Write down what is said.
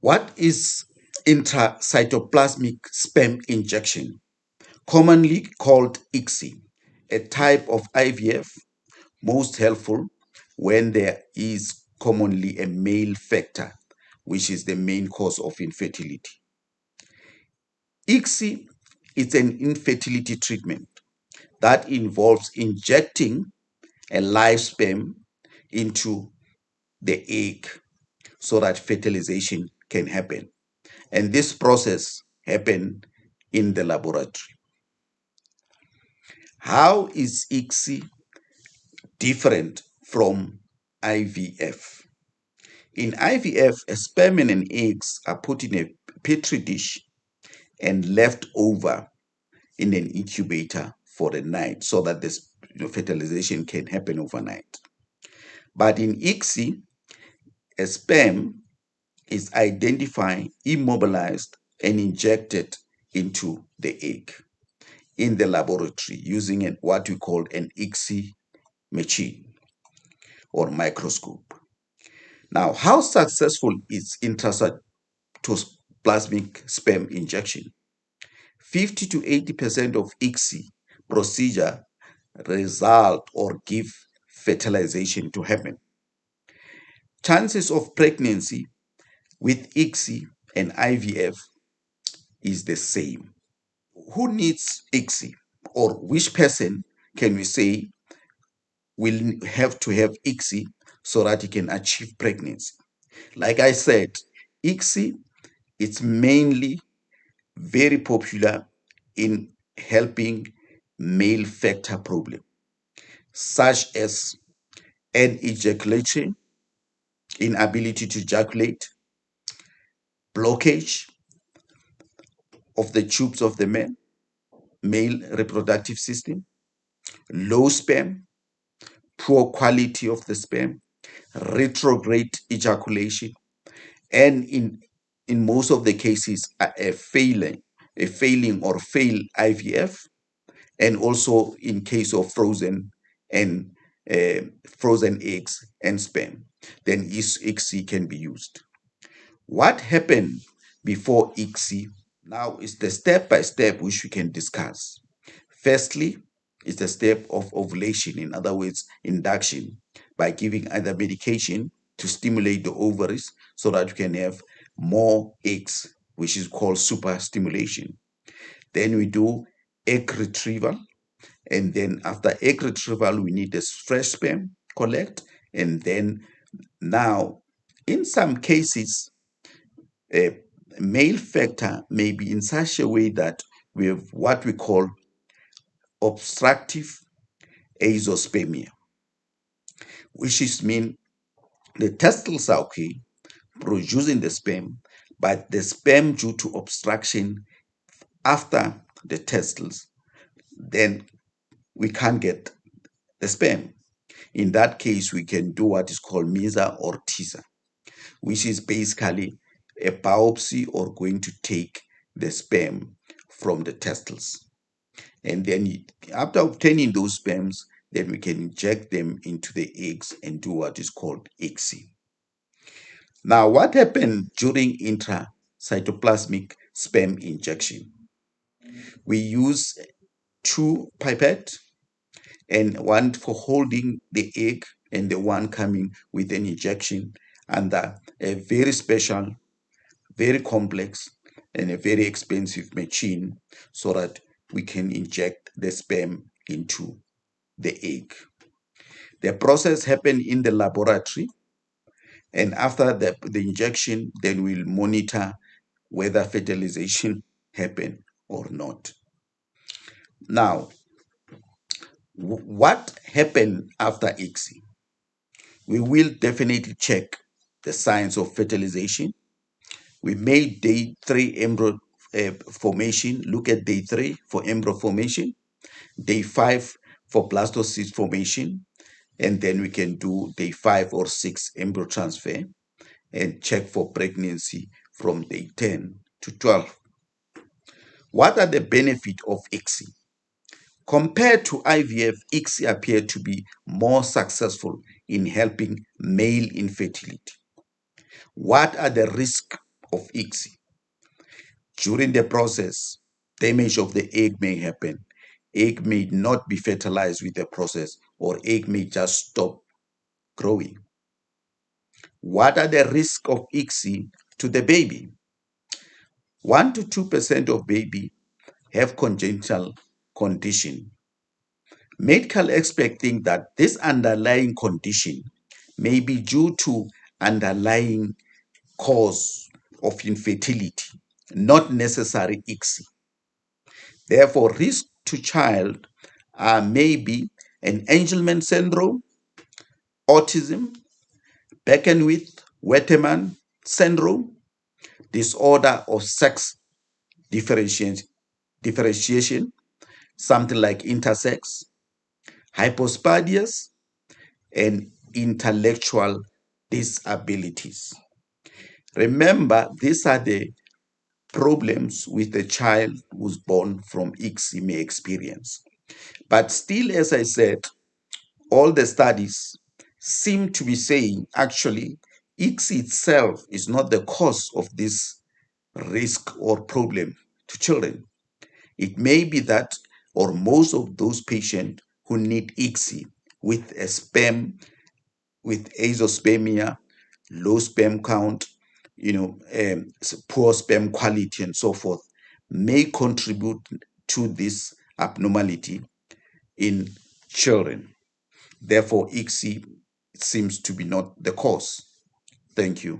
What is intracytoplasmic sperm injection, commonly called ICSI, a type of IVF most helpful when there is commonly a male factor, which is the main cause of infertility. ICSI is an infertility treatment that involves injecting a live sperm into the egg so that fertilization can happen. And this process happens in the laboratory. How is ICSI different from IVF? In IVF, a sperm and eggs are put in a petri dish and left over in an incubator for the night so that this fertilization can happen overnight. But in ICSI, a sperm is identified, immobilized, and injected into the egg in the laboratory using what we call an ICSI machine or microscope. Now, how successful is intracytoplasmic sperm injection? 50 to 80% of ICSI procedure result or give fertilization to happen. Chances of pregnancy with ICSI and IVF is the same. Who needs ICSI, or which person can we say will have to have ICSI so that he can achieve pregnancy? Like I said, ICSI is mainly very popular in helping male factor problem, such as an ejaculation, inability to ejaculate, blockage of the tubes of the male reproductive system, low sperm, poor quality of the sperm, retrograde ejaculation, and in most of the cases, a failing or failed IVF, and also in case of frozen eggs and sperm, then ICSI can be used. What happened before ICSI now is the step by step which we can discuss. Firstly, is the step of ovulation, in other words, induction, by giving either medication to stimulate the ovaries so that you can have more eggs, which is called super stimulation. Then we do egg retrieval, and then after egg retrieval, we need this fresh sperm collect, and then now, in some cases, a male factor may be in such a way that we have what we call obstructive azoospermia, which is mean the testicles are okay, producing the sperm, but the sperm due to obstruction after the testicles, then we can't get the sperm. In that case, we can do what is called MESA or TISA, which is basically a biopsy or going to take the sperm from the testicles. And then after obtaining those sperms, then we can inject them into the eggs and do what is called ICSI. Now, what happened during intracytoplasmic sperm injection? We use two pipettes, and one for holding the egg and the one coming with an injection under a very special, very complex, and a very expensive machine so that we can inject the sperm into the egg. The process happens in the laboratory, and after the injection, then we'll monitor whether fertilization happened or not. Now, what happened after ICSI? We will definitely check the signs of fertilization. We made day 3 embryo formation, look at day 3 for embryo formation, day 5 for blastocyst formation, and then we can do day 5 or 6 embryo transfer and check for pregnancy from day 10 to 12. What are the benefits of ICSI? Compared to IVF, ICSI appeared to be more successful in helping male infertility. What are the risks of ICSI. During the process, damage of the egg may happen. Egg may not be fertilized with the process, or egg may just stop growing. What are the risks of ICSI to the baby? 1 to 2% of baby have congenital condition. Medical experts think that this underlying condition may be due to underlying cause of infertility, not necessarily ICSI. Therefore, risk to child are maybe an Angelman syndrome, autism, Beckenwith-Weterman syndrome, disorder of sex differentiation, something like intersex, hypospadias, and intellectual disabilities. Remember, these are the problems with the child who's born from ICSI may experience. But still, as I said, all the studies seem to be saying actually ICSI itself is not the cause of this risk or problem to children. It may be that, or most of those patients who need ICSI with a sperm, with azoospermia, low sperm count, poor sperm quality, and so forth, may contribute to this abnormality in children. Therefore, ICSI seems to be not the cause. Thank you.